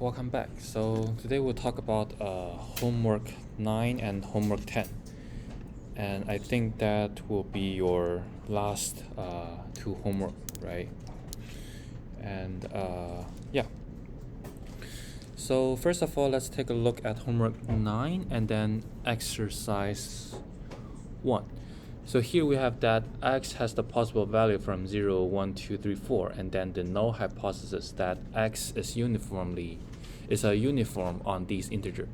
Welcome back. So today we'll talk about homework 9 and homework 10. And I think that will be your last two homework, right? And yeah. So first of all, let's take a look at homework 9 and then exercise 1. So here we have that x has the possible value from 0, 1, 2, 3, 4, and then the null hypothesis that x is a uniform on these integers,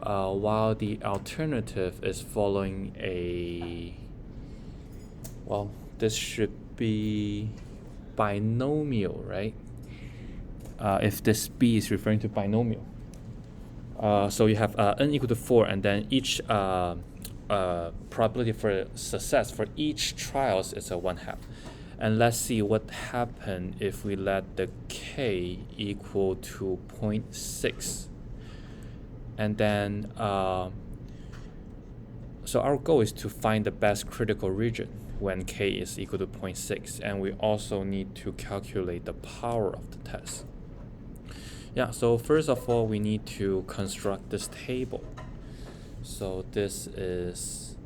while the alternative is following this should be binomial, right? If this b is referring to binomial. So you have n equal to 4, and then each probability for success for each trials is a 1/2. And let's see what happens if we let the k equal to 0.6. And then, so our goal is to find the best critical region when k is equal to 0.6. And we also need to calculate the power of the test. Yeah, so first of all, we need to construct this table. So this is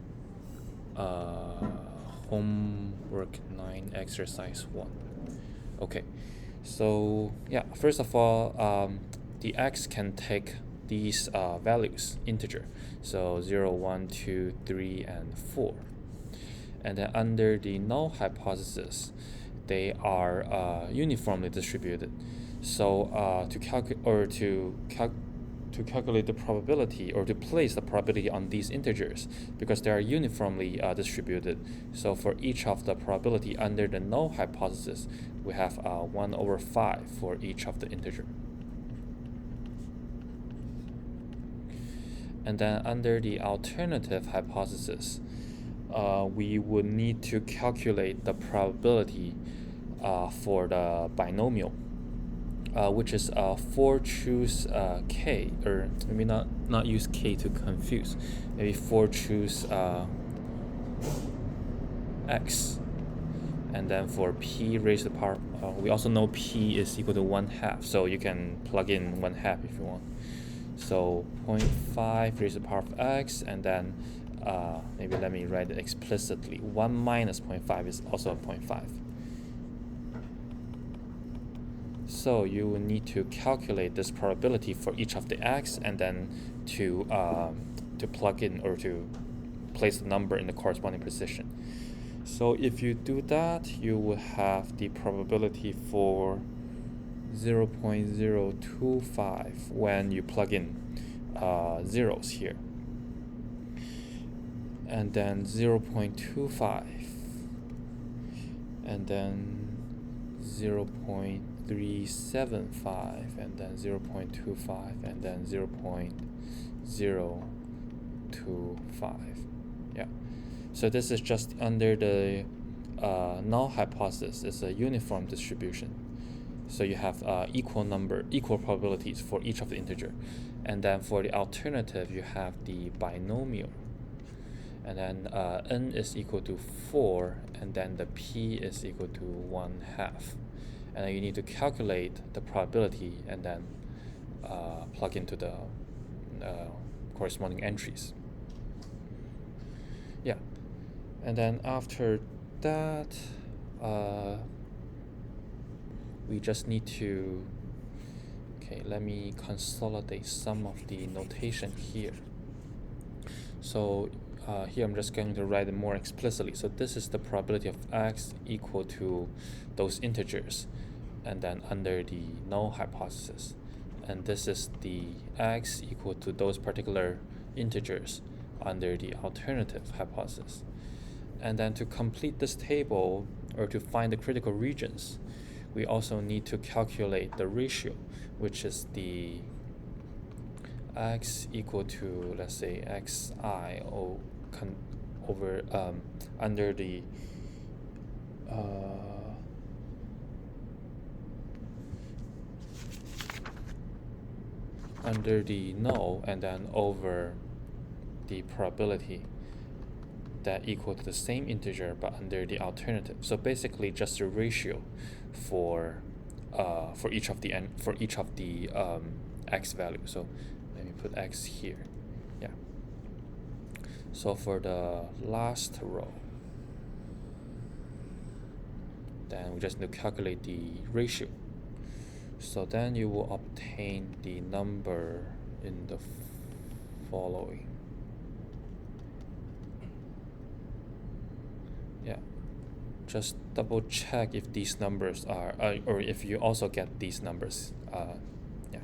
homework 9 exercise 1. Okay, so yeah, first of all, the x can take these values, integer. So 0, 1, 2, 3, and 4. And then under the null hypothesis, they are uniformly distributed. So to calculate the probability, or to place the probability on these integers, because they are uniformly distributed. So for each of the probability under the null hypothesis, we have 1/5 for each of the integer. And then under the alternative hypothesis, we would need to calculate the probability for the binomial, which is 4 choose k, or maybe not use k to confuse, maybe 4 choose x, and then for p raised to the power, we also know p is equal to 1/2, so you can plug in 1/2 if you want. So 0.5 raised to the power of x, and then maybe let me write it explicitly. 1 minus 0.5 is also a 0.5. So you will need to calculate this probability for each of the x, and then to plug in, or to place the number in the corresponding position. So if you do that, you will have the probability for 0.025 when you plug in zeros here, and then 0.25, and then 0.375, and then 0.25, and then 0.025. Yeah, so this is just under the null hypothesis. It's a uniform distribution. So you have equal probabilities for each of the integer. And then for the alternative, you have the binomial. And then n is equal to 4, and then the p is equal to 1/2. And then you need to calculate the probability, and then plug into the corresponding entries. Yeah, and then after that, we just need to, let me consolidate some of the notation here. So here I'm just going to write it more explicitly. So this is the probability of x equal to those integers, and then under the null hypothesis. And this is the x equal to those particular integers under the alternative hypothesis. And then to complete this table, or to find the critical regions, we also need to calculate the ratio, which is the x equal to, let's say, xi over under the null, and then over the probability that equal to the same integer but under the alternative. So basically just a ratio for for each of the x value. So let me put x here. Yeah. So for the last row, then we just need to calculate the ratio. So then you will obtain the number in the following. Yeah, just double check if these numbers are, or if you also get these numbers. Yeah.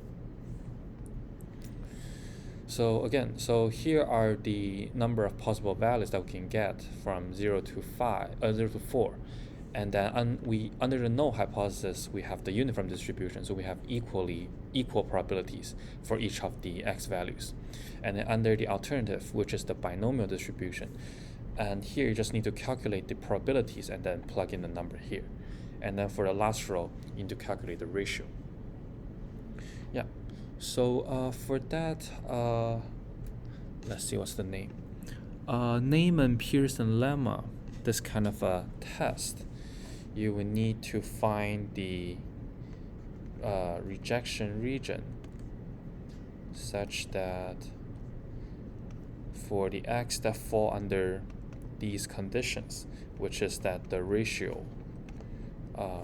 So again, so here are the number of possible values that we can get from 0 to 4. And then under the null hypothesis, we have the uniform distribution, so we have equal probabilities for each of the x values. And then under the alternative, which is the binomial distribution, and here you just need to calculate the probabilities and then plug in the number here. And then for the last row, you need to calculate the ratio. Yeah, so for that, let's see what's the name. Neyman-Pearson lemma, this kind of a test, you will need to find the rejection region such that for the x that fall under these conditions, which is that the ratio,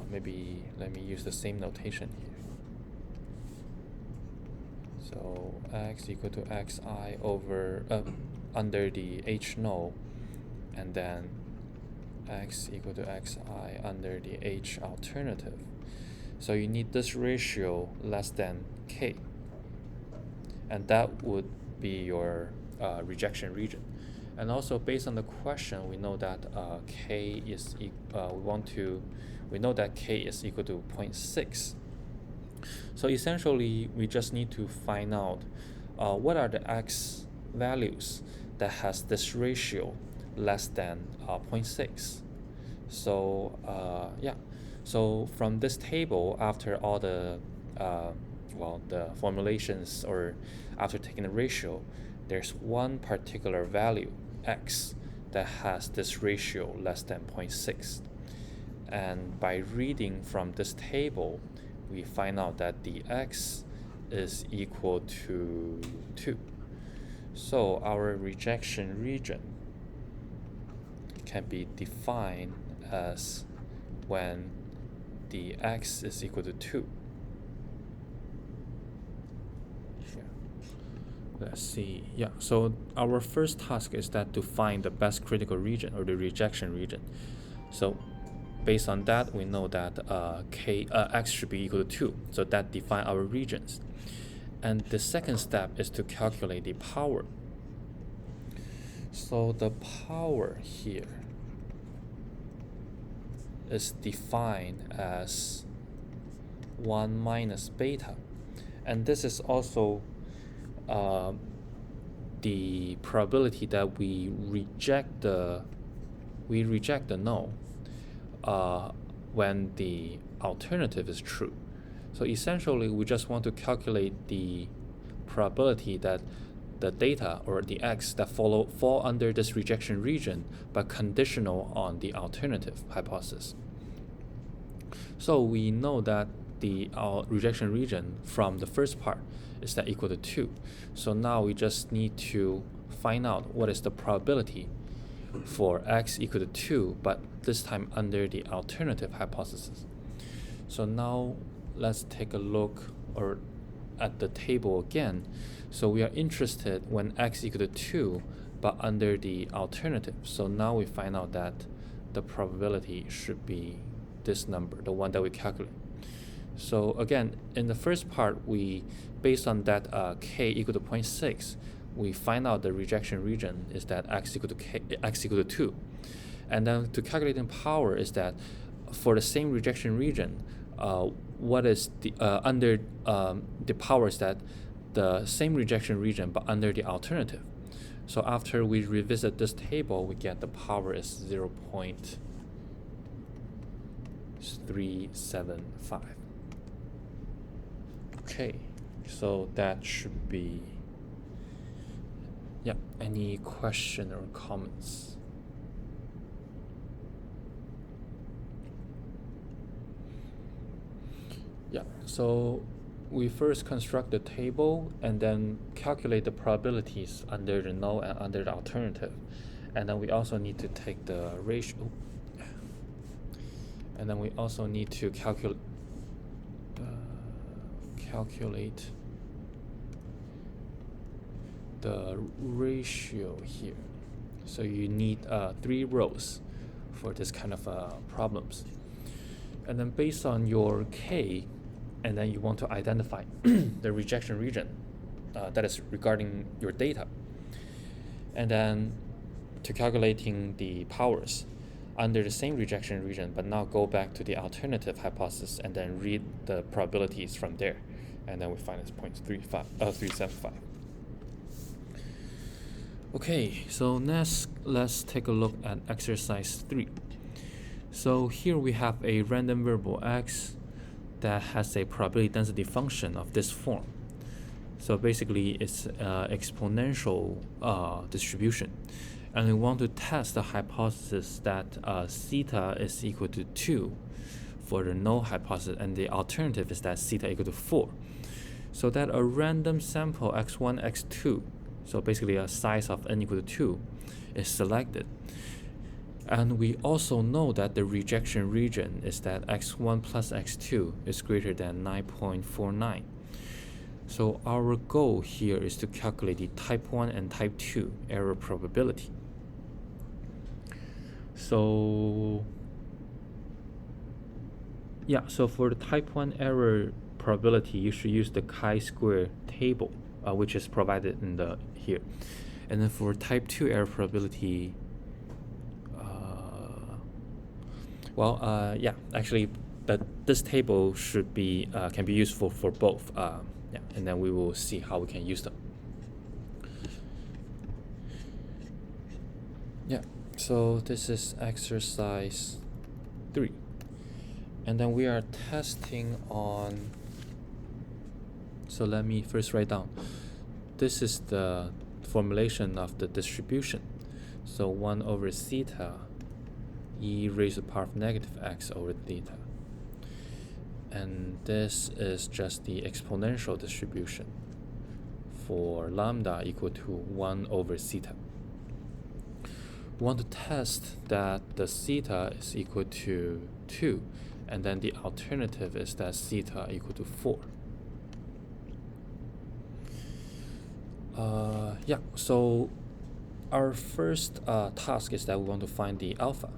maybe let me use the same notation here. So x equal to xi over under the h null, and then x equal to xi under the h alternative. So you need this ratio less than k, and that would be your rejection region. And also based on the question, we know that k is we know that k is equal to 0.6. So essentially, we just need to find out what are the x values that has this ratio less than 0.6. So yeah, so from this table, after all the the formulations, or after taking the ratio, there's one particular value, x, that has this ratio less than 0.6. And by reading from this table, we find out that the x is equal to 2. So our rejection region can be defined as when the x is equal to 2. Yeah. Let's see. Yeah, so our first task is that to find the best critical region, or the rejection region. So based on that, we know that x should be equal to 2, so that defines our regions. And the second step is to calculate the power. So the power here is defined as 1 minus beta. And this is also the probability that we reject the null when the alternative is true. So essentially, we just want to calculate the probability that the data, or the x that fall under this rejection region, but conditional on the alternative hypothesis. So we know that the rejection region from the first part is that equal to 2. So now we just need to find out what is the probability for x equal to 2, but this time under the alternative hypothesis. So now let's take a look at the table again. So we are interested when x equal to 2, but under the alternative. So now we find out that the probability should be this number, the one that we calculate. So again, in the first part, based on that k equal to 0.6, we find out the rejection region is that x equal to 2. And then to calculate in power is that for the same rejection region, what is the under the power is that the same rejection region but under the alternative. So after we revisit this table, we get the power is 0.375. Okay, so that should be, yeah, any question or comments? So we first construct the table and then calculate the probabilities under the null and under the alternative. And then we also need to take the ratio. And then we also need to calculate the ratio here. So you need 3 rows for this kind of problems. And then based on your K, and then you want to identify the rejection region that is regarding your data. And then to calculating the powers under the same rejection region, but now go back to the alternative hypothesis and then read the probabilities from there. And then we find it's 0.375. Okay, so next let's take a look at exercise 3. So here we have a random variable x that has a probability density function of this form. So basically it's exponential distribution. And we want to test the hypothesis that theta is equal to 2 for the null hypothesis, and the alternative is that theta equal to 4. So that a random sample x1, x2, so basically a size of n equal to 2, is selected. And we also know that the rejection region is that x1 plus x2 is greater than 9.49. So our goal here is to calculate the type 1 and type 2 error probability. So yeah, so for the type 1 error probability, you should use the chi-square table, which is provided in the here. And then for type 2 error probability, yeah, actually, this table should be can be useful for both. Yeah, and then we will see how we can use them. Yeah, so this is exercise 3, and then we are testing on. So let me first write down. This is the formulation of the distribution. So 1 over theta e raised to the power of negative x over theta. And this is just the exponential distribution for lambda equal to 1 over theta. We want to test that the theta is equal to 2, and then the alternative is that theta equal to 4. Yeah, so our first task is that we want to find the alpha.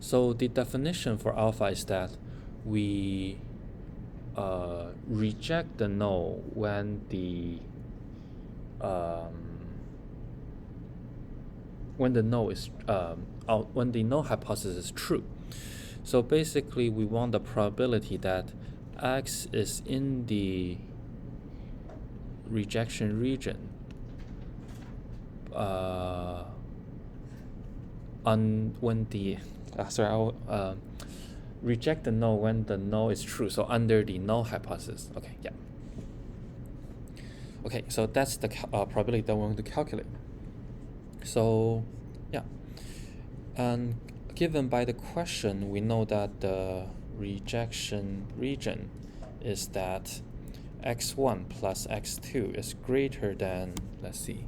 So the definition for alpha is that we reject the null when the null is when the null hypothesis is true. So basically, we want the probability that x is in the rejection region when the I'll reject the null when the null is true, so under the null hypothesis. Okay, yeah. Okay, so that's the probability that we want to calculate. So yeah, and given by the question, we know that the rejection region is that x1 plus x2 is greater than, let's see,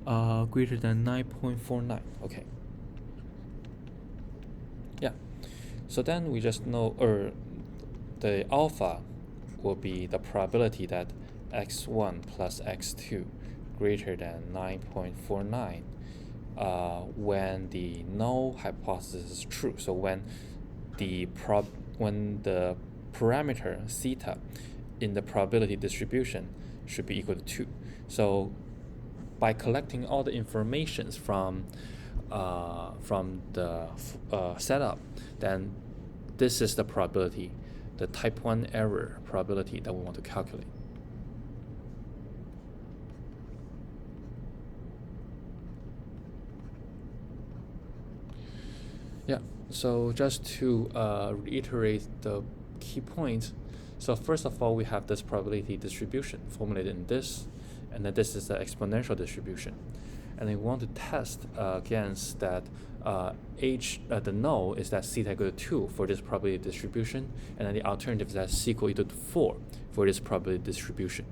greater than 9.49. Okay. Yeah. So then we just know, or the alpha will be the probability that x1 plus x2 greater than 9.49 when the null hypothesis is true. So when the parameter theta in the probability distribution should be equal to 2. So by collecting all the informations from the setup, then this is the probability, the type 1 error probability that we want to calculate. Yeah, so just to reiterate the key points. So first of all, we have this probability distribution formulated in this, and then this is the exponential distribution. and we want to test against that the null is that theta equal to 2 for this probability distribution, and then the alternative is that c equal to 4 for this probability distribution.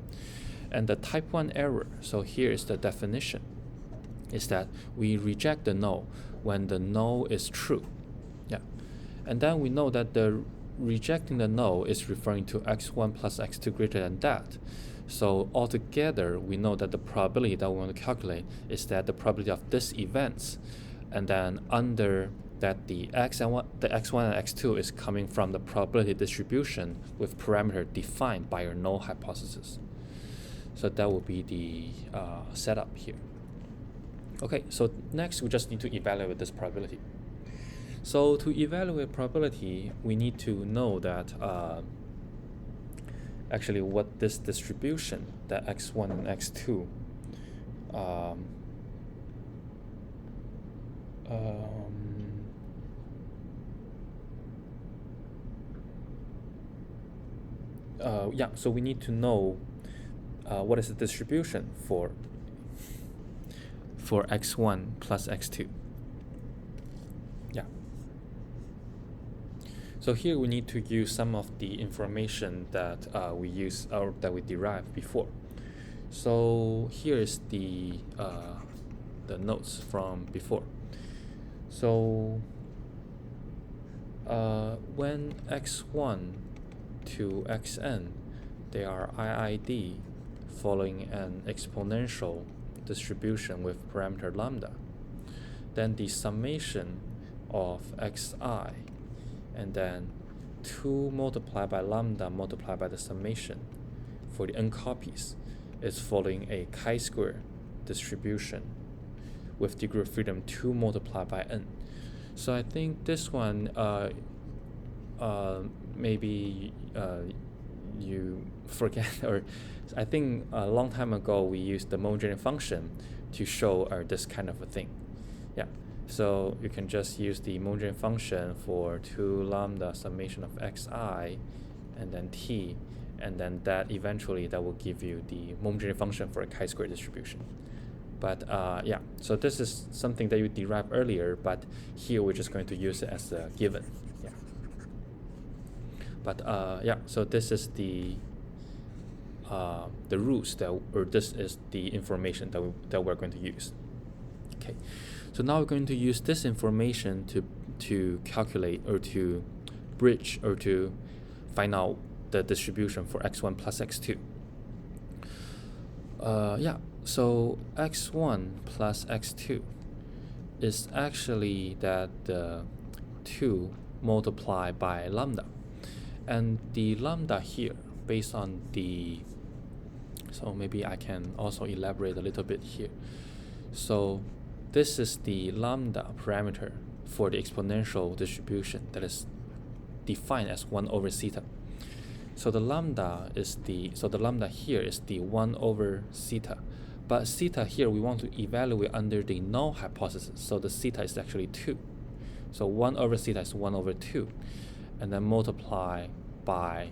And the type 1 error, so here is the definition, is that we reject the null when the null is true. Yeah. And then we know that the rejecting the null is referring to x1 plus x2 greater than that. So altogether, we know that the probability that we want to calculate is that the probability of this events, and then under that the x1 and x2 is coming from the probability distribution with parameter defined by your null hypothesis. So that will be the setup here. Okay, so next we just need to evaluate this probability. So to evaluate probability, we need to know that actually what this distribution, that x1 and x2, yeah, so we need to know what is the distribution for x1 plus x2. Yeah. So here we need to use some of the information that we use or that we derived before. So here is the notes from before. So when x1 to xn, they are IID following an exponential distribution with parameter lambda, then the summation of xi and then 2 multiplied by lambda multiplied by the summation for the n copies is following a chi-square distribution with degree of freedom 2 multiplied by n. So I think this one maybe you forget, or I think a long time ago we used the homogeneous function to show this kind of a thing. Yeah, so you can just use the homogeneous function for 2 lambda summation of xi and then t, and then that eventually that will give you the homogeneous function for a chi-square distribution. But yeah, so this is something that you derived earlier, but here we're just going to use it as a given. Yeah. But yeah, so this is the rules that, or this is the information that we're going to use. Okay, so now we're going to use this information to calculate or to bridge or to find out the distribution for x1 plus x2. Yeah, so x1 plus x2 is actually that the 2 multiplied by lambda, and the lambda here based on the, so maybe I can also elaborate a little bit here. So this is the lambda parameter for the exponential distribution that is defined as 1 over theta. So the lambda is the lambda here is the 1 over theta, but theta here we want to evaluate under the null hypothesis. So the theta is actually 2. So 1 over theta is 1 over 2, and then multiply by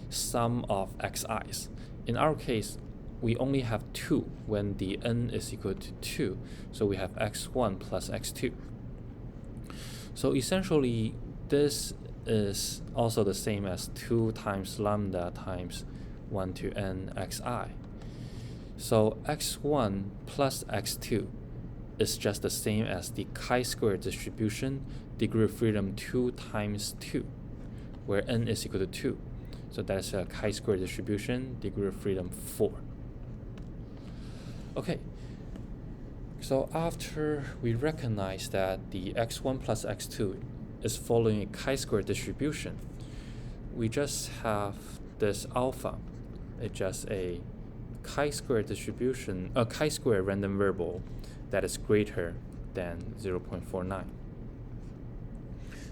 sum of xi's. In our case, we only have 2 when the n is equal to 2, so we have x1 plus x2. So essentially, this is also the same as 2 times lambda times 1 to n xi. So x1 plus x2 is just the same as the chi-square distribution, degree of freedom 2 times 2, where n is equal to 2. So that's a chi-square distribution, degree of freedom 4. Okay, so after we recognize that the x1 plus x2 is following a chi-square distribution, we just have this alpha. It's just a chi-square distribution, a chi-square random variable that is greater than 0.49.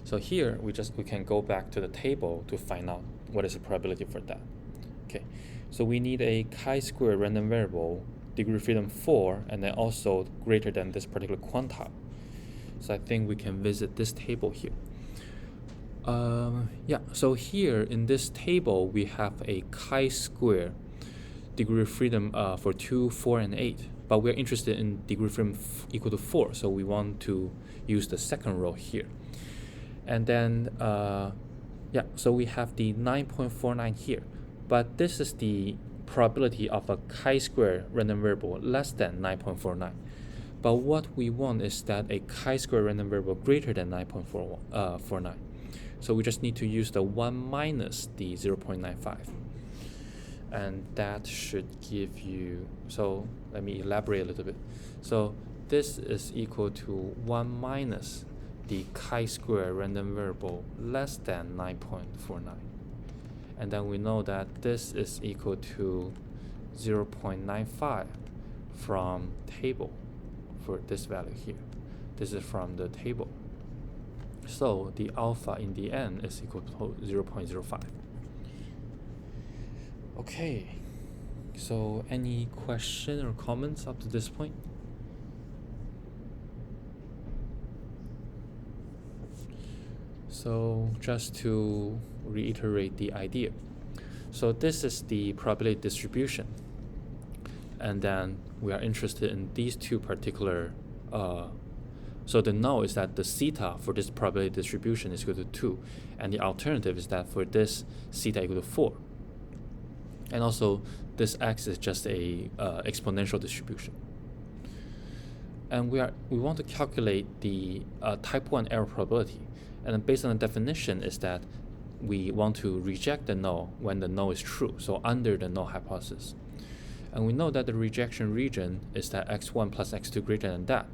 So here we can go back to the table to find out what is the probability for that. Okay, so we need a chi-square random variable, degree of freedom 4, and then also greater than this particular quantile. So I think we can visit this table here. Yeah, so here in this table we have a chi-square degree of freedom for 2, 4, and 8. but we're interested in degree freedom equal to 4, so we want to use the second row here. And then, so we have the 9.49 here, but this is the probability of a chi-square random variable less than 9.49. But what we want is that a chi-square random variable greater than 9.49. So we just need to use the 1 minus the 0.95. And that should give you, so let me elaborate a little bit. So this is equal to 1 minus the chi-square random variable less than 9.49. And then we know that this is equal to 0.95 from table for this value here. This is from the table. So the alpha in the end is equal to 0.05. Okay, so any question or comments up to this point? So just to reiterate the idea. So this is the probability distribution. And then we are interested in these two particular, so the null is that the theta for this probability distribution is equal to 2. And the alternative is that for this theta equal to 4. And also this x is just a exponential distribution. And we want to calculate the type 1 error probability. And then based on the definition is that we want to reject the null when the null is true, so under the null hypothesis. And we know that the rejection region is that x1 plus x2 greater than that.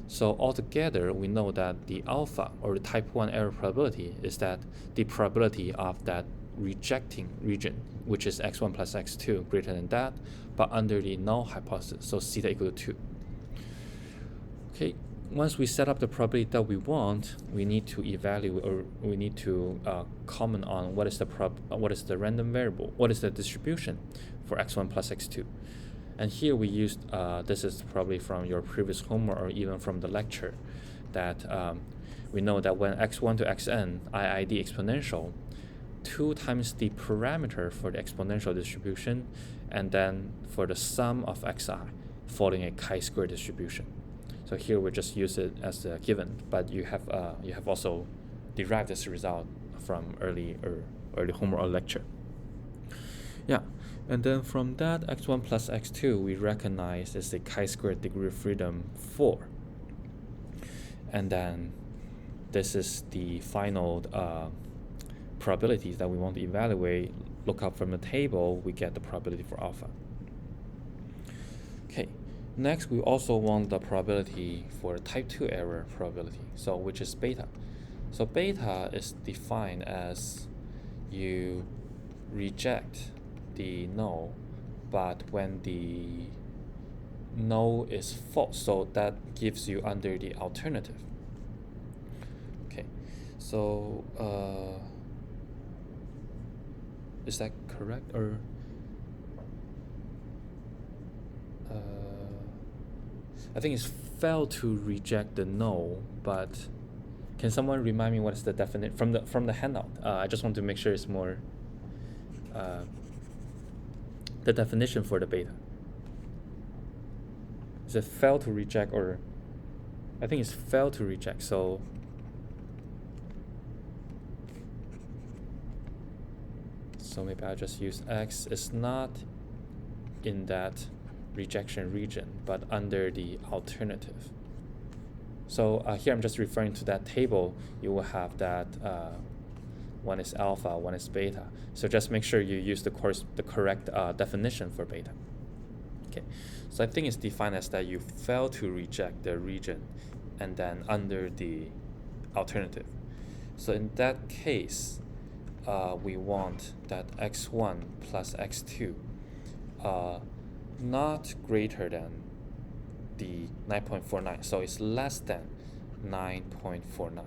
So altogether, we know that the alpha, or the type 1 error probability, is that the probability of that rejecting region, which is x1 plus x2 greater than that, but under the null hypothesis, so theta equal to 2. Okay, once we set up the probability that we want, we need to evaluate, or we need to comment on what is the random variable, what is the distribution for x1 plus x2. And here we used, this is probably from your previous homework or even from the lecture, that we know that when x1 to xn, IID exponential, 2 times the parameter for the exponential distribution, and then for the sum of xi, following a chi-square distribution. So here we just use it as a given, but you have also derived this result from early homework or lecture. Yeah, and then from that x1 plus x2 we recognize is the chi-square degree of freedom 4. And then this is the final probabilities that we want to evaluate. Look up from the table, we get the probability for alpha. Okay. Next, we also want the probability for type 2 error probability, so which is beta. So beta is defined as you reject the null, but when the null is false, so that gives you under the alternative. Okay, so is that correct, or I think it's failed to reject the null, but can someone remind me what is the definition from the handout? I just want to make sure it's more the definition for the beta. Is it fail to reject, or I think it's fail to reject, so maybe I'll just use x is not in that rejection region, but under the alternative. So here I'm just referring to that table. You will have that one is alpha, one is beta. So just make sure you use the correct definition for beta. Okay, so I think it's defined as that you fail to reject the region and then under the alternative. So in that case, we want that x1 plus x2 not greater than the 9.49, so it's less than 9.49,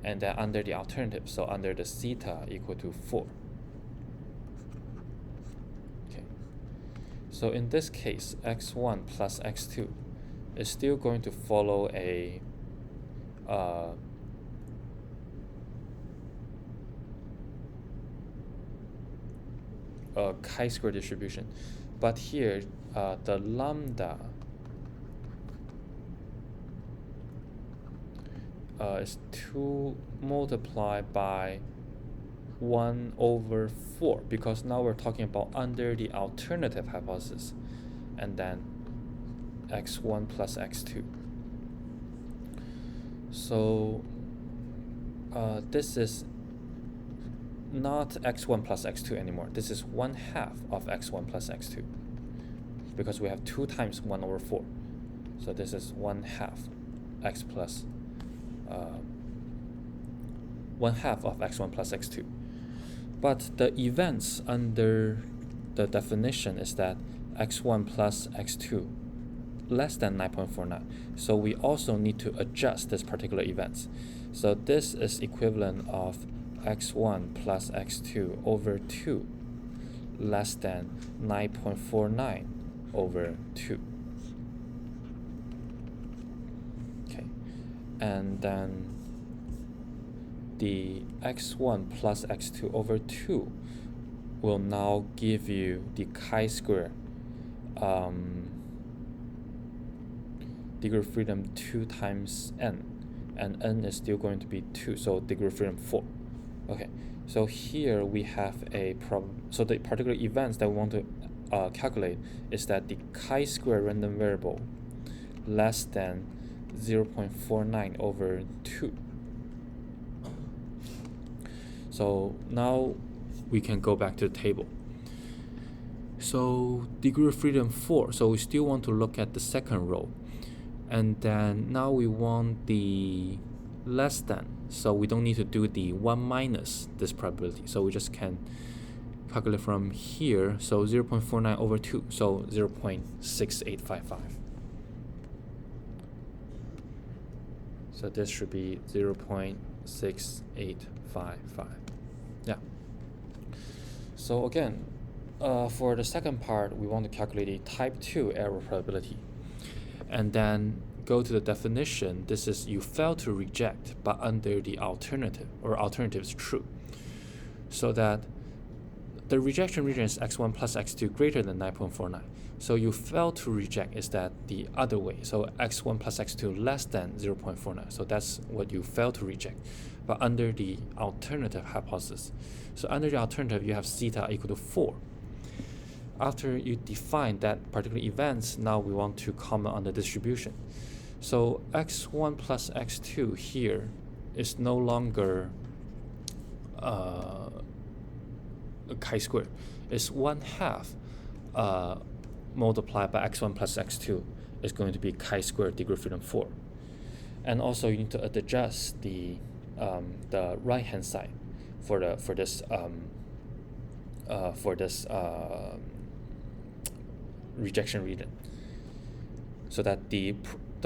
and then under the alternative, so under the theta equal to 4. Okay, so in this case, x1 plus x2 is still going to follow a chi-square distribution, but here the lambda is 2 multiplied by 1 over 4, because now we're talking about under the alternative hypothesis, and then x1 plus x2. So this is not x1 plus x2 anymore. This is 1/2 of x1 plus x2, because we have 2 times 1 over 4. So this is 1/2 x plus 1/2 of x1 plus x2. But the events under the definition is that x1 plus x2 less than 9.49. So we also need to adjust this particular events. So this is equivalent of x1 plus x2 over 2 less than 9.49 over 2. Okay, and then the x1 plus x2 over 2 will now give you the chi-square degree of freedom 2 times n, and n is still going to be 2, so degree of freedom 4. Okay, so here we have a problem. So the particular events that we want to calculate is that the chi-square random variable less than 0.49 over 2. So now we can go back to the table. So degree of freedom 4, so we still want to look at the second row. And then now we want the less than, so we don't need to do the 1 minus this probability. So we just can calculate from here. So 0.49 over 2, so 0.6855. So this should be 0.6855. Yeah. So again, for the second part, we want to calculate a type 2 error probability. And then go to the definition. This is you fail to reject, but under the alternative, or alternative is true. So that the rejection region is x1 plus x2 greater than 9.49. So you fail to reject is that the other way. So x1 plus x2 less than 0.49. So that's what you fail to reject. But under the alternative hypothesis. So under the alternative, you have zeta equal to 4. After you define that particular events, now we want to comment on the distribution. So x1 plus x2 here is no longer a chi-square. It's 1/2 multiplied by x1 plus x2 is going to be chi-square degree of freedom 4. And also you need to adjust the right hand side for this rejection region, so that the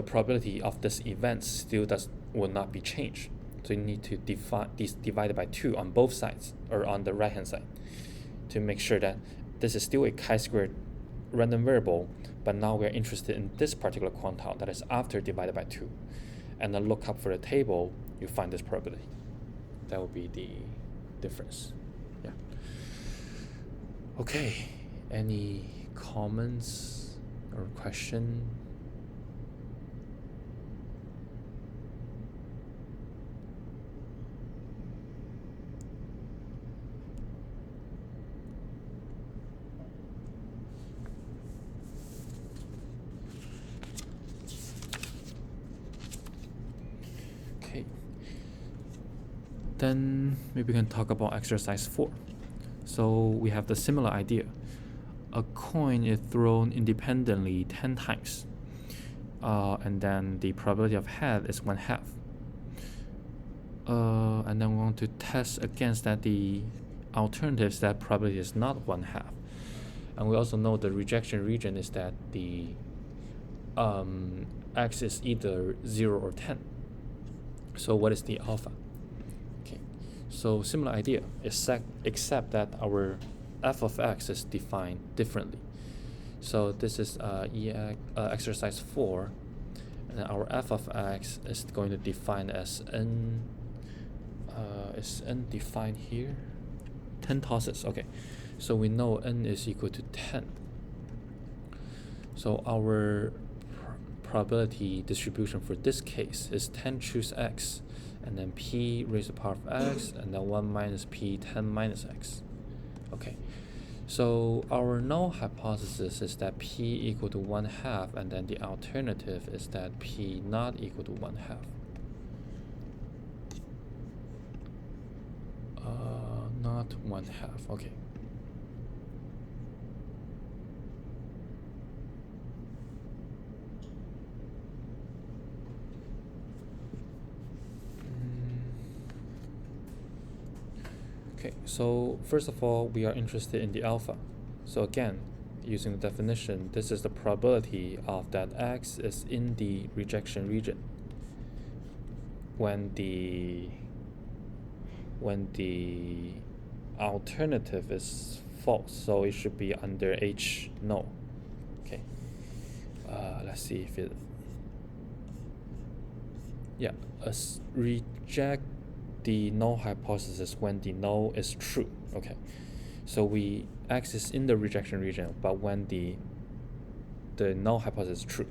probability of this event still will not be changed. So you need to divide it by 2 on both sides, or on the right hand side, to make sure that this is still a chi-square random variable, but now we're interested in this particular quantile that is after divided by 2. And then look up for the table, you find this probability. That will be the difference. Yeah. Okay, any comments or question? Okay, then maybe we can talk about exercise 4. So we have the similar idea. A coin is thrown independently 10 times, and then the probability of head is 1/2. And then we want to test against that the alternatives that probability is not 1/2. And we also know the rejection region is that the x is either 0 or 10. So what is the alpha? Okay, so similar idea, except that our f of x is defined differently. So this is exercise 4, and our f of x is going to define as n. Is n defined here? 10 tosses. Okay, so we know n is equal to 10. So our probability distribution for this case is 10 choose x, and then p raised to the power of x, and then 1 minus p 10 minus x. Okay, so our null hypothesis is that p equal to 1/2, and then the alternative is that p not equal to 1/2. Not 1/2, okay. Okay, so first of all, we are interested in the alpha. So again, using the definition, this is the probability of that x is in the rejection region when the alternative is false, so it should be under H no. Okay, let's see if it, yeah, reject the null hypothesis when the null is true. Okay, so x is in the rejection region, but when the null hypothesis is true.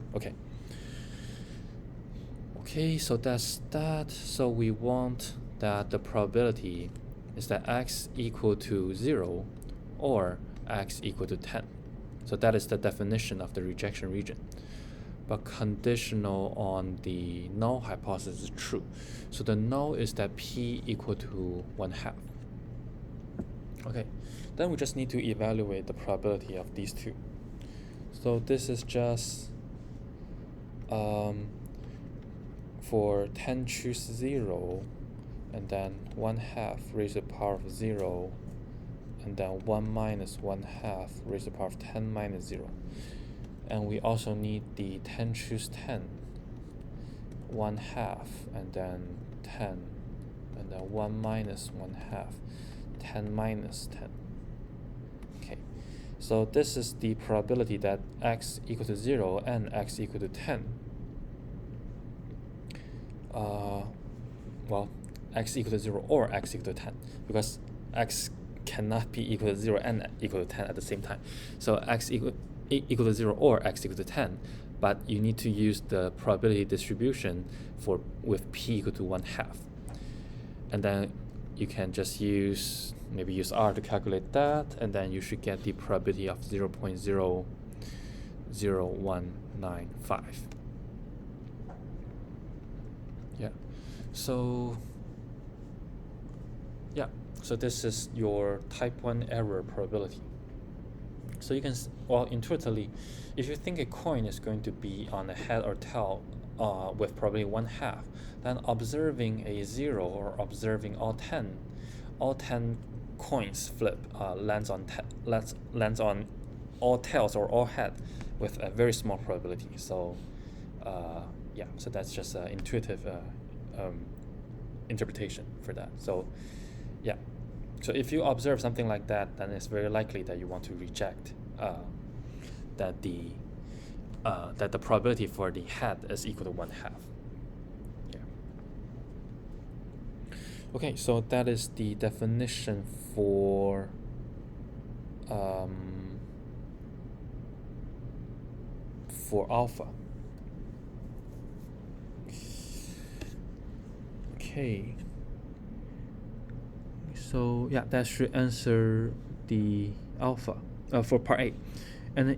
Okay, so that's that. So we want that the probability is that x equal to 0 or x equal to 10. So that is the definition of the rejection region, but conditional on the null hypothesis is true. So the null is that p equal to 1/2. Okay, then we just need to evaluate the probability of these two. So this is just for 10 choose 0, and then 1/2 raised to the power of 0, and then 1 minus 1/2 raised to the power of 10 minus 0. And we also need the 10 choose 10, 1/2, and then 10, and then 1 minus 1/2, 10 minus 10. Okay, so this is the probability that x equal to 0 and x equal to 10. Well, x equal to 0 or x equal to 10, because x cannot be equal to 0 and equal to 10 at the same time. So x equal to 0 or x equal to 10, but you need to use the probability distribution with p equal to 1/2. And then you can just maybe use R to calculate that, and then you should get the probability of 0.00195. Yeah, so this is your type 1 error probability. So you can, intuitively, if you think a coin is going to be on a head or tail with probably 1/2, then observing a 0 or observing all 10 coins flip lands on all tails or all head with a very small probability. So so that's just an intuitive interpretation for that. So so if you observe something like that, then it's very likely that you want to reject that the probability for the head is equal to 1/2. Okay, so that is the definition for alpha. Okay. So that should answer the alpha for part A. And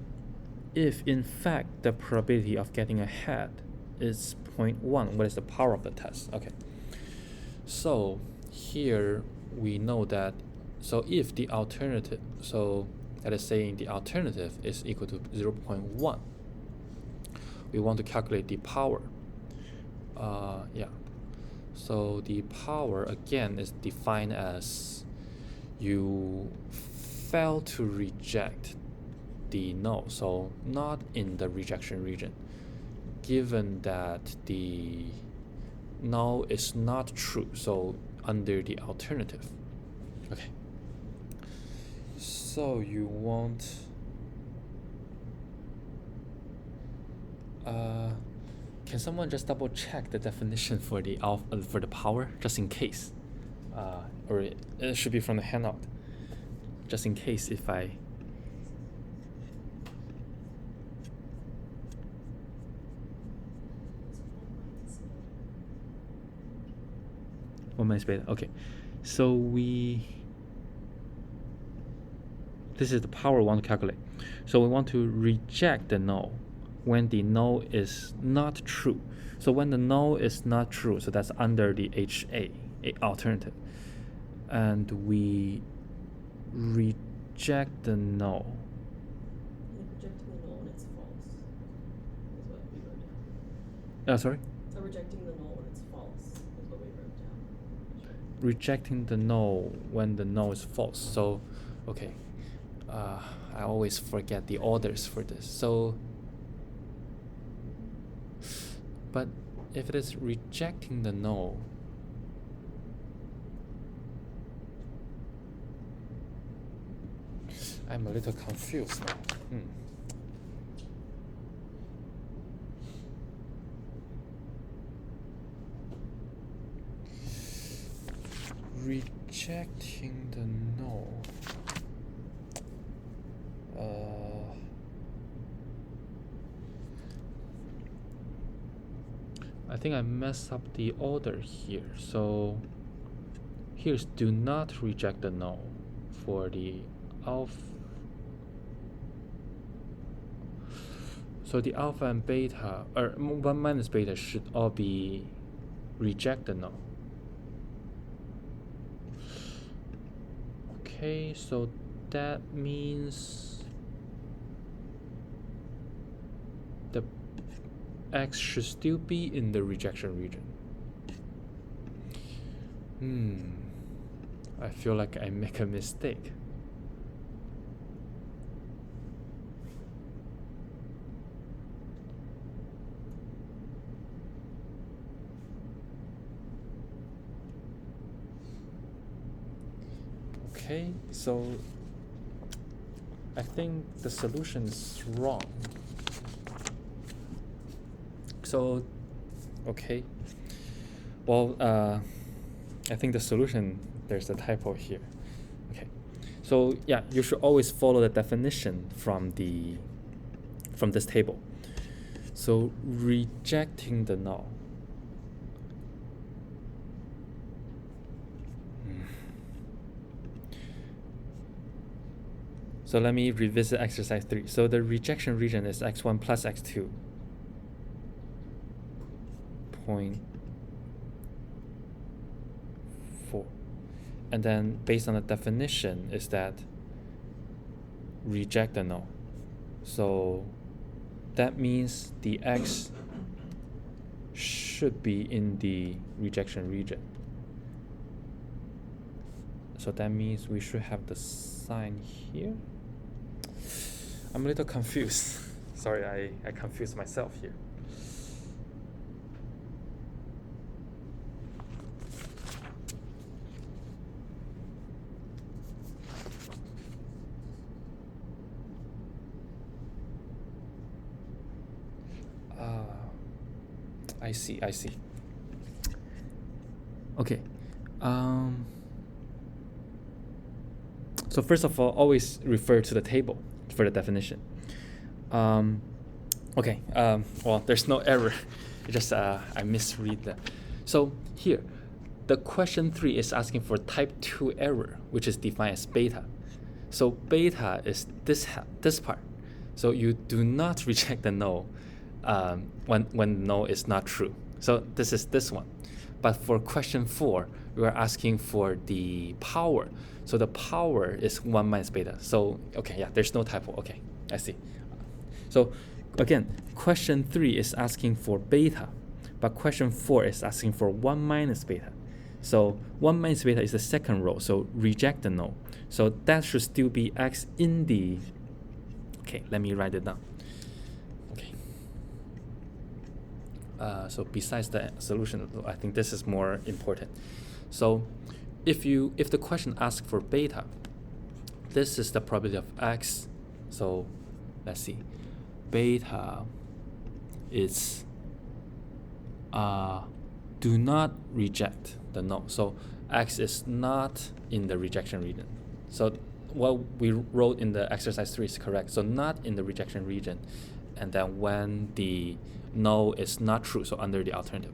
if in fact the probability of getting a head is 0.1, what is the power of the test? Okay. So here we know that, so if the alternative, so that is saying the alternative is equal to 0.1, we want to calculate the power. So the power again is defined as you fail to reject the null, so not in the rejection region, given that the null is not true, so under the alternative. Okay, so you want can someone just double check the definition for the alpha for the power, just in case, or it should be from the handout, just in case if I 1 minus beta. Okay, so this is the power we want to calculate. So we want to reject the null when the null is not true. So when the null is not true, so that's under the HA alternative, and we reject the null. Rejecting the null when it's false is what we wrote down. Sorry? So rejecting the null when it's false is what we wrote down. Sure. Rejecting the null when the null is false. So, okay. I always forget the orders for this. So, but if it is rejecting the null, I'm a little confused now. Rejecting the null. I think I messed up the order here. So here's do not reject the null for the alpha. So the alpha and beta, or 1 minus beta, should all be reject the null. Okay, so that means the X should still be in the rejection region. I feel like I make a mistake. Okay, so I think the solution is wrong. So, okay. Well, I think the solution, there's a typo here. Okay. So yeah, you should always follow the definition from this table. So rejecting the null. So let me revisit exercise 3. So the rejection region is x1 plus x2. .4. And then based on the definition is that reject the null. So that means the x should be in the rejection region. So that means we should have the sign here. I'm a little confused. Sorry, I confused myself here. I see. Okay. So first of all, always refer to the table for the definition. Okay. Well, there's no error. It just I misread that. So here, the question 3 is asking for type 2 error, which is defined as beta. So beta is this part. So you do not reject the null when null is not true. So this is this one. But for question 4, we are asking for the power. So the power is 1 minus beta. So, okay, yeah, there's no typo. Okay, I see. So again, question 3 is asking for beta, but question 4 is asking for 1 minus beta. So 1 minus beta is the second row, so reject the null. So that should still be x in the, okay, let me write it down. Okay. So besides the solution, I think this is more important. So if the question asks for beta, this is the probability of x. So let's see, beta is do not reject the null. So x is not in the rejection region. So what we wrote in the exercise 3 is correct. So not in the rejection region, and then when the null is not true, so under the alternative.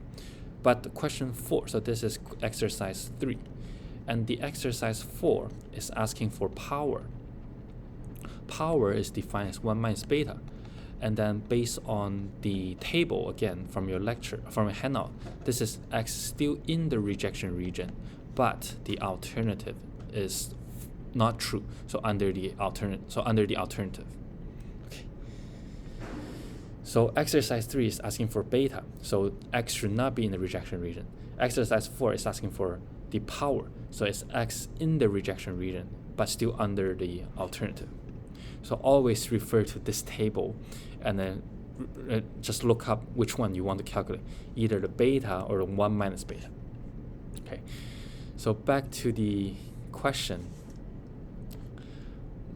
But question 4, so this is exercise 3. And the exercise 4 is asking for power. Power is defined as 1 minus beta. And then based on the table, again, from your lecture, from your handout, this is x still in the rejection region, but the alternative is not true. So under the alternative. Okay. So exercise 3 is asking for beta. So x should not be in the rejection region. Exercise 4 is asking for the power. So it's x in the rejection region, but still under the alternative. So always refer to this table and then just look up which one you want to calculate, either the beta or the 1 minus beta. Okay, so back to the question.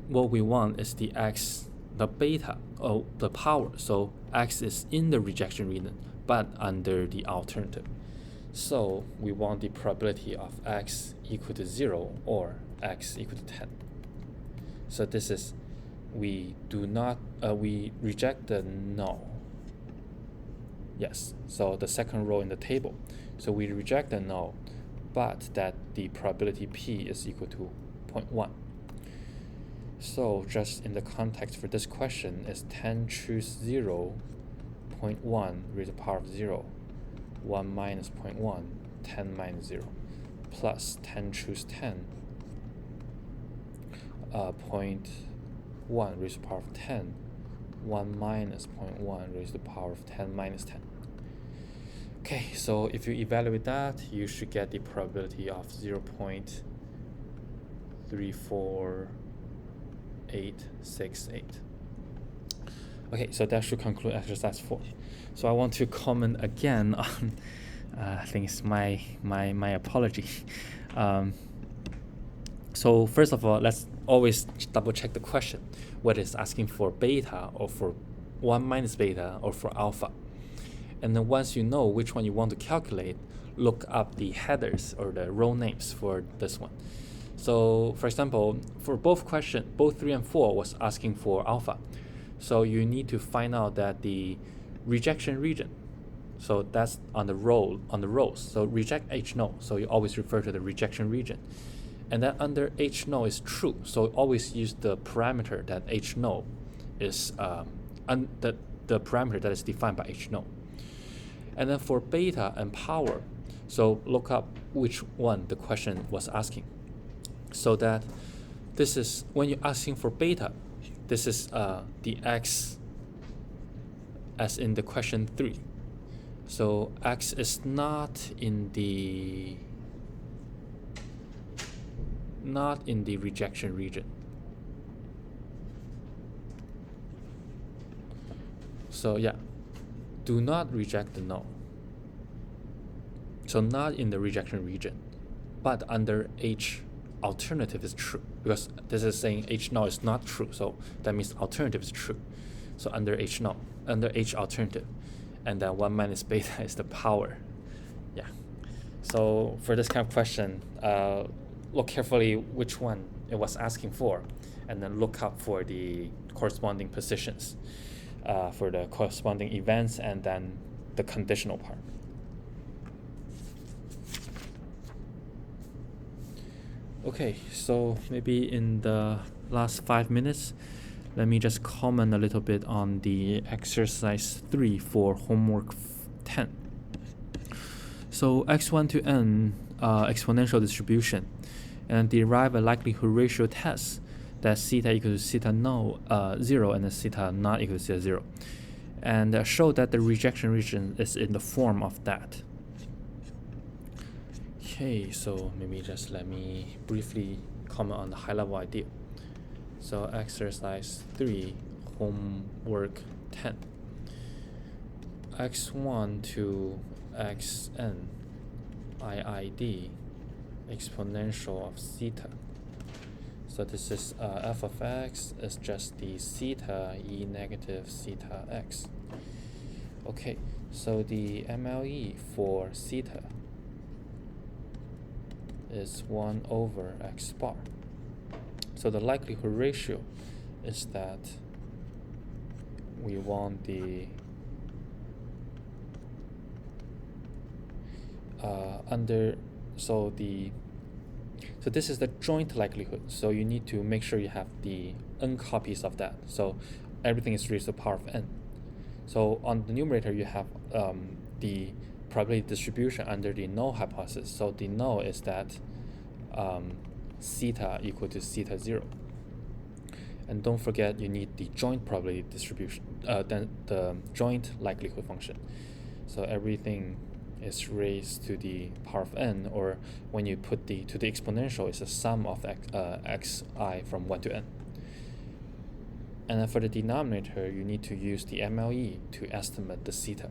What we want is the x, the beta, or the power. So x is in the rejection region, but under the alternative. So we want the probability of x equal to 0 or x equal to 10. So this is, we reject the null. Yes, so the second row in the table. So we reject the null, but that the probability p is equal to 0.1. So just in the context for this question is 10 choose 0, 0.1 raised to the power of 0, 1 minus 0.1, 10 minus 0, plus 10 choose 10, 0.1 raised to the power of 10, 1 minus 0.1 raised to the power of 10 minus 10. Okay, so if you evaluate that, you should get the probability of 0.34868. Okay, so that should conclude exercise 4. So I want to comment again on, I think it's my apology. So first of all, let's always double check the question, whether it's asking for beta or for 1 minus beta or for alpha. And then once you know which one you want to calculate, look up the headers or the row names for this one. So for example, for both 3 and 4 was asking for alpha. So you need to find out that the rejection region, so that's on the rows. So reject H null. So you always refer to the rejection region. And then under H null is true. So always use the parameter that H null is the parameter that is defined by H null. And then for beta and power, so look up which one the question was asking. So that this is, when you're asking for beta, this is the x as in the question 3. So x is not in the rejection region. So yeah, do not reject the null. So not in the rejection region, but under H alternative is true, because this is saying H null is not true, so that means alternative is true. So under H null, under H alternative, and then 1 minus beta is the power. Yeah. So for this kind of question, look carefully which one it was asking for, and then look up for the corresponding positions for the corresponding events, and then the conditional part. Okay, so maybe in the last 5 minutes, let me just comment a little bit on the exercise 3 for homework 10. So x1 to n exponential distribution, and derive a likelihood ratio test that theta equals to theta 0 and theta not equal to theta 0, and show that the rejection region is in the form of that. Okay, so maybe just let me briefly comment on the high-level idea. So exercise 3, homework 10. x1 to xn IID exponential of theta. So this is f of x is just the theta e negative theta x. Okay, so the MLE for theta is 1 over x bar. So the likelihood ratio is that we want the so this is the joint likelihood. So you need to make sure you have the n copies of that. So everything is raised to the power of n. So on the numerator, you have the probability distribution under the null hypothesis. So the null is that theta equal to theta 0. And don't forget, you need the joint probability distribution, then the joint likelihood function. So everything is raised to the power of n, or when you put to the exponential, it's a sum of xi from 1 to n. And then for the denominator, you need to use the MLE to estimate the theta.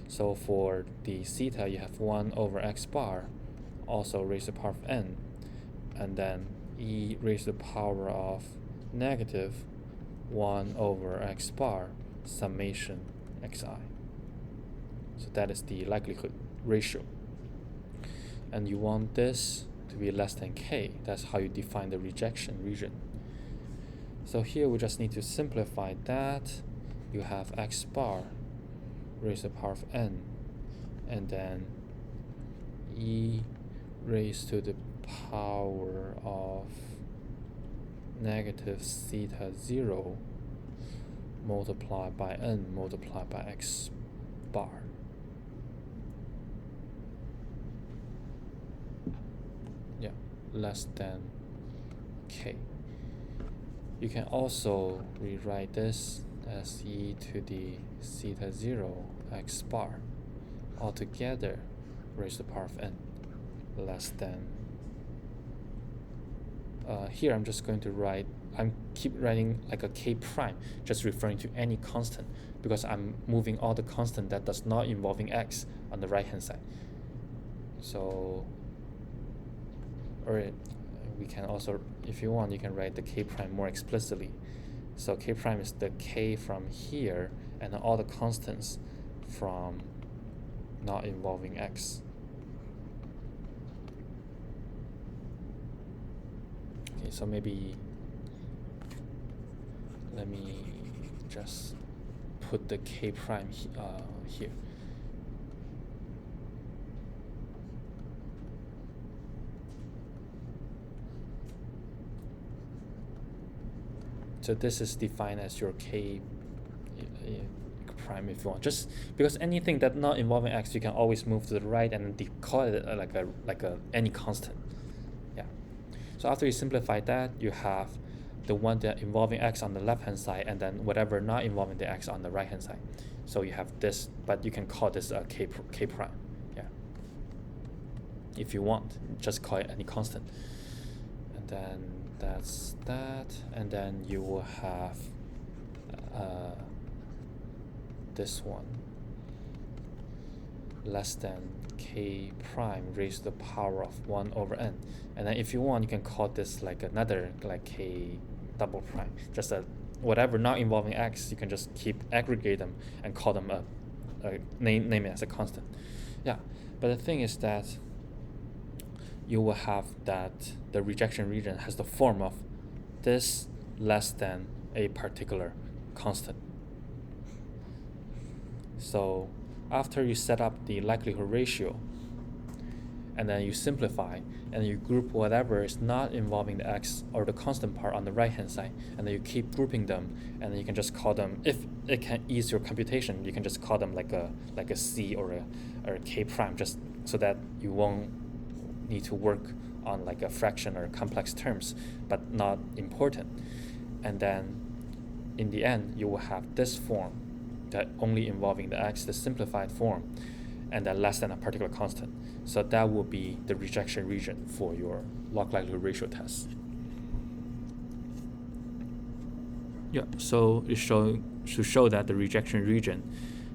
So for the theta, you have 1 over x bar, also raised to the power of n, and then e raised to the power of negative 1 over x bar summation xi. So that is the likelihood ratio. And you want this to be less than k. That's how you define the rejection region. So here we just need to simplify that. You have x bar raised to the power of n, and then e raised to the power of negative theta 0 multiplied by n multiplied by x bar. Yeah, less than k. You can also rewrite this as e to the theta 0 x bar altogether raised to the power of n less than. Here I'm just going to keep writing like a k prime, just referring to any constant, because I'm moving all the constant that does not involving x on the right hand side. So, or we can also, if you want, you can write the k prime more explicitly. So k prime is the k from here and all the constants from not involving x. Okay, so maybe let me just put the k prime here. So this is defined as your k prime if you want. Just because anything that not involving x, you can always move to the right and call it like any constant. Yeah. So after you simplify that, you have the one that involving x on the left hand side, and then whatever not involving the x on the right hand side. So you have this, but you can call this k prime. Yeah. If you want, just call it any constant. And then that's that, and then you will have this one less than k prime raised to the power of 1 over n. And then if you want, you can call this like another like k double prime, just whatever not involving x, you can just keep aggregate them and call them name it as a constant. Yeah, but the thing is that you will have that the rejection region has the form of this less than a particular constant. So after you set up the likelihood ratio, and then you simplify, and you group whatever is not involving the x or the constant part on the right hand side, and then you keep grouping them, and then you can just call them, if it can ease your computation, you can just call them like a c or a k prime, just so that you won't need to work on like a fraction or complex terms, but not important. And then in the end, you will have this form that only involving the x, the simplified form, and then less than a particular constant. So that will be the rejection region for your log likelihood ratio test. Yeah, so it to show that the rejection region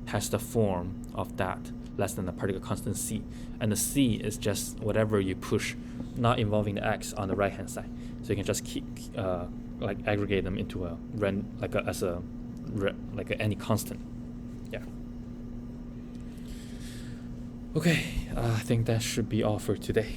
has the form of that less than a particular constant c, and the c is just whatever you push not involving the x on the right hand side. So you can just keep like aggregate them into any constant. Yeah. Okay, I think that should be all for today.